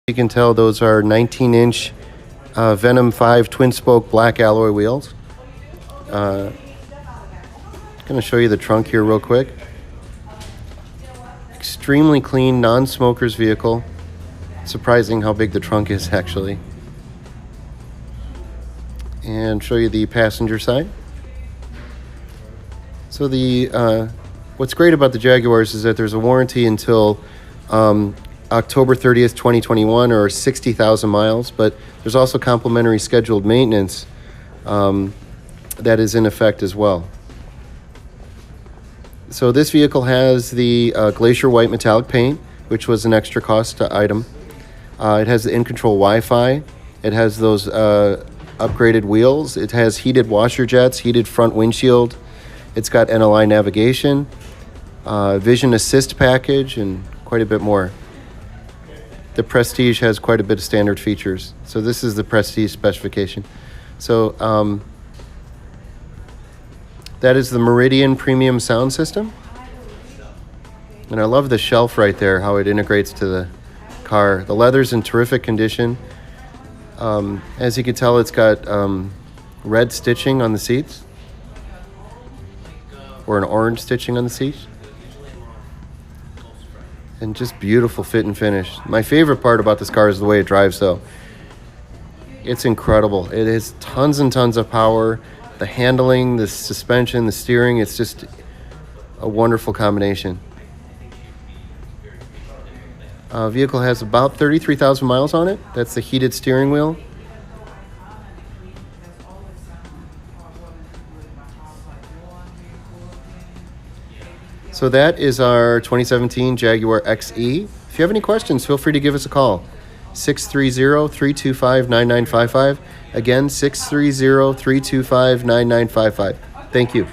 You can tell those are 19-inch Venom 5 twin-spoke black alloy wheels. Going to show you the trunk here real quick. Extremely clean, non-smoker's vehicle. Surprising how big the trunk is, actually. And show you the passenger side. So what's great about the Jaguars is that there's a warranty until October 30th, 2021, or 60,000 miles, but there's also complimentary scheduled maintenance that is in effect as well. So this vehicle has the Glacier white metallic paint, which was an extra cost item. It has the InControl Wi-Fi. It has those upgraded wheels. It has heated washer jets, heated front windshield. It's got NLI navigation, vision assist package, and quite a bit more. The Prestige has quite a bit of standard features. So this is the Prestige specification. So that is the Meridian premium sound system. And I love the shelf right there, how it integrates to the car. The leather's in terrific condition. As you can tell, it's got red stitching on the seats, or an orange stitching on the seats. And just beautiful fit and finish. My favorite part about this car is the way it drives, though. It's incredible. It has tons and tons of power. The handling, the suspension, the steering, it's just a wonderful combination. Vehicle has about 33,000 miles on it. That's the heated steering wheel. So that is our 2017 Jaguar XE. If you have any questions, feel free to give us a call. 630-325-9955. Again, 630-325-9955. Thank you.